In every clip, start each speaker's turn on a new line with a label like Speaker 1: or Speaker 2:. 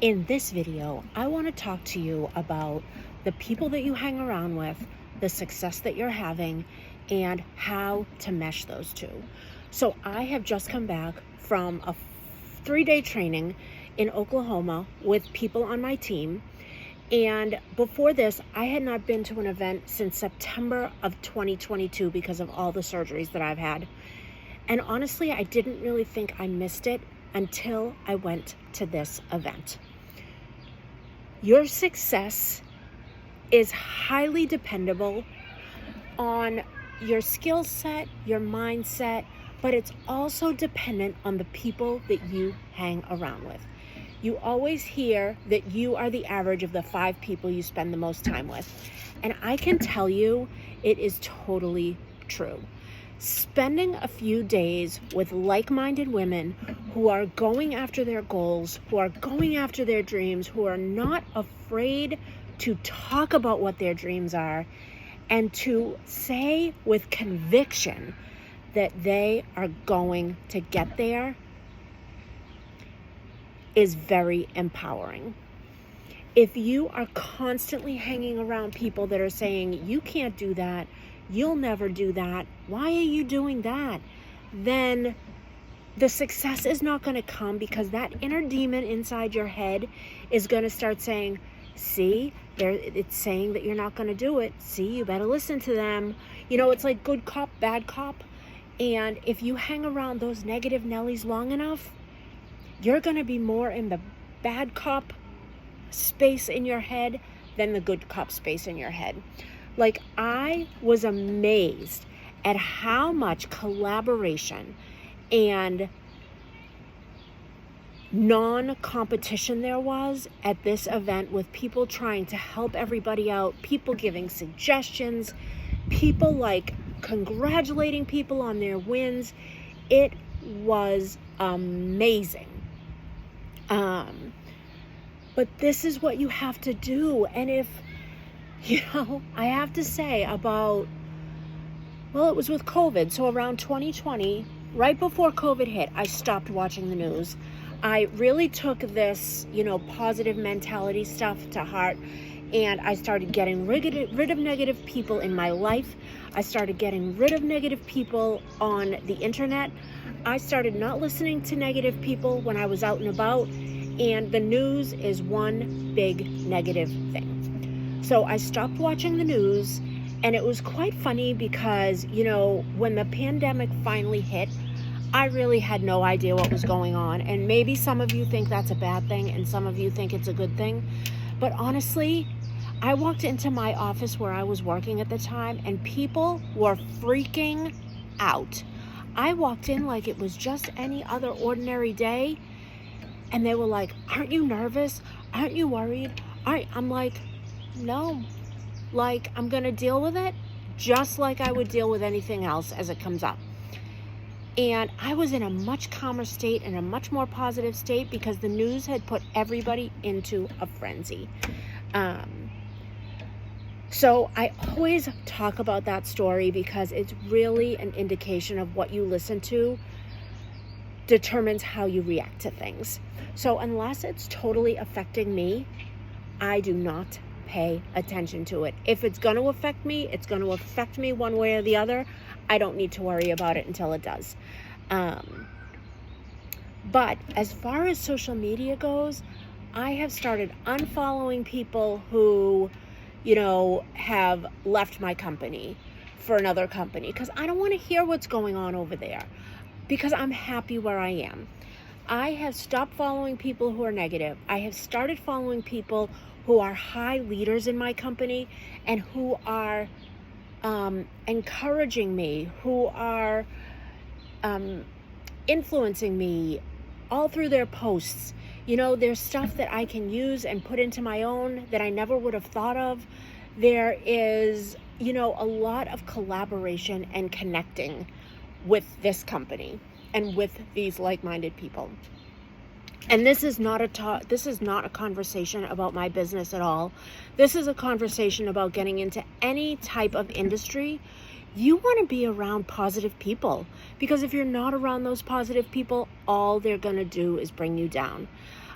Speaker 1: In this video, I want to talk to you about the people that you hang around with, the success that you're having, and how to mesh those two. So I have just come back from a 3-day training in Oklahoma with people on my team. And before this, I had not been to an event since September of 2022 because of all the surgeries that I've had. And honestly, I didn't really think I missed it until I went to this event. Your success is highly dependable on your skill set, your mindset, but it's also dependent on the people that you hang around with. You always hear that you are the average of the 5 people you spend the most time with. And I can tell you it is totally true. Spending a few days with like-minded women who are going after their goals, who are going after their dreams, who are not afraid to talk about what their dreams are and to say with conviction that they are going to get there is very empowering. If you are constantly hanging around people that are saying, you can't do that, you'll never do that, why are you doing that? Then the success is not going to come, because that inner demon inside your head is going to start saying, see, it's saying that you're not going to do it. See, you better listen to them. You know, it's like good cop, bad cop. And if you hang around those negative Nellies long enough, you're going to be more in the bad cop space in your head than the good cop space in your head. Like, I was amazed at how much collaboration and non-competition there was at this event, with people trying to help everybody out, people giving suggestions, people like congratulating people on their wins. It was amazing. But this is what you have to do. And if, I have to say it was with COVID. So around 2020, right before COVID hit, I stopped watching the news. I really took this, positive mentality stuff to heart. And I started getting rid of negative people in my life. I started getting rid of negative people on the internet. I started not listening to negative people when I was out and about. And the news is one big negative thing. So I stopped watching the news, and it was quite funny because, when the pandemic finally hit, I really had no idea what was going on. And maybe some of you think that's a bad thing and some of you think it's a good thing. But honestly, I walked into my office where I was working at the time, and people were freaking out. I walked in like it was just any other ordinary day, and they were like, aren't you nervous? Aren't you worried? I'm like, no. Like, I'm going to deal with it just like I would deal with anything else as it comes up. And I was in a much calmer state and a much more positive state because the news had put everybody into a frenzy. So I always talk about that story because it's really an indication of what you listen to determines how you react to things. So unless it's totally affecting me, I do not pay attention to it. If it's going to affect me, it's going to affect me one way or the other. I don't need to worry about it until it does. But as far as social media goes, I have started unfollowing people who, have left my company for another company, because I don't want to hear what's going on over there, because I'm happy where I am. I have stopped following people who are negative. I have started following people who are high leaders in my company and who are encouraging me, who are influencing me all through their posts. There's stuff that I can use and put into my own that I never would have thought of. There is, a lot of collaboration and connecting with this company and with these like-minded people. And this is not a conversation about my business at all. This is a conversation about getting into any type of industry. You want to be around positive people, because if you're not around those positive people, all they're going to do is bring you down.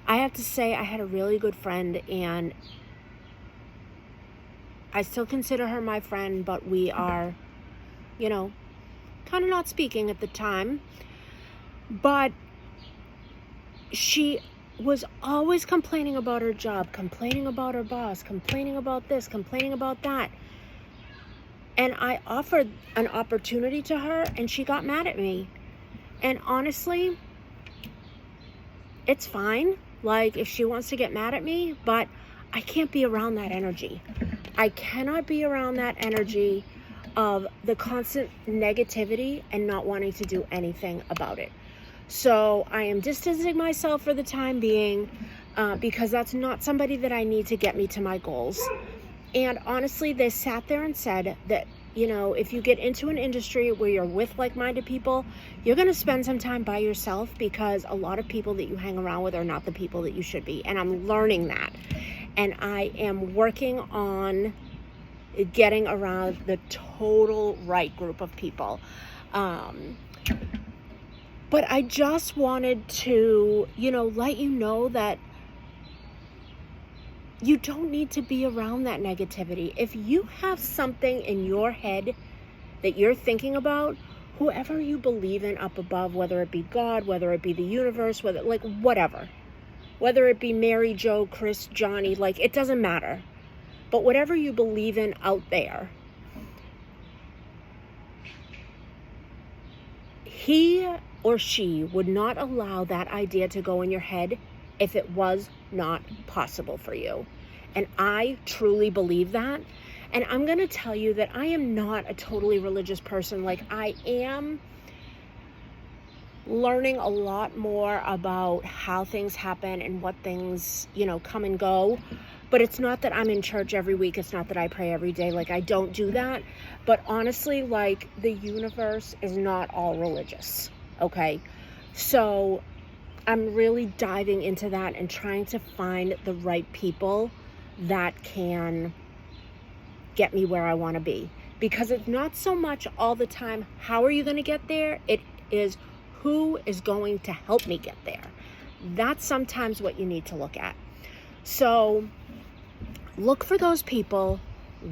Speaker 1: I have to say I had a really good friend, and I still consider her my friend, but we are, you know, kind of not speaking at the time. But she was always complaining about her job, complaining about her boss, complaining about this, complaining about that. And I offered an opportunity to her, and she got mad at me. And honestly, it's fine. Like, if she wants to get mad at me, but I can't be around that energy. I cannot be around that energy of the constant negativity and not wanting to do anything about it. So I am distancing myself for the time being, because that's not somebody that I need to get me to my goals. And honestly, they sat there and said that, if you get into an industry where you're with like-minded people, you're going to spend some time by yourself, because a lot of people that you hang around with are not the people that you should be. And I'm learning that. And I am working on getting around the total right group of people. But I just wanted to, let you know that you don't need to be around that negativity. If you have something in your head that you're thinking about, whoever you believe in up above, whether it be God, whether it be the universe, whatever, whether it be Mary, Joe, Chris, Johnny, it doesn't matter. But whatever you believe in out there, he or she would not allow that idea to go in your head if it was not possible for you. And I truly believe that. And I'm going to tell you that I am not a totally religious person. I am learning a lot more about how things happen and what things, come and go. But it's not that I'm in church every week. It's not that I pray every day. I don't do that. But honestly, the universe is not all religious. Okay? So I'm really diving into that and trying to find the right people that can get me where I want to be. Because it's not so much all the time, how are you going to get there? It is, who is going to help me get there? That's sometimes what you need to look at. So look for those people.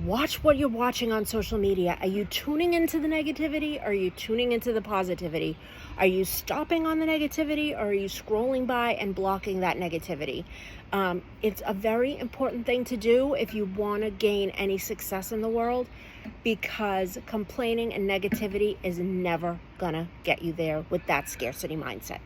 Speaker 1: Watch what you're watching on social media. Are you tuning into the negativity, or are you tuning into the positivity? Are you stopping on the negativity, or are you scrolling by and blocking that negativity? It's a very important thing to do if you want to gain any success in the world, because complaining and negativity is never gonna get you there with that scarcity mindset.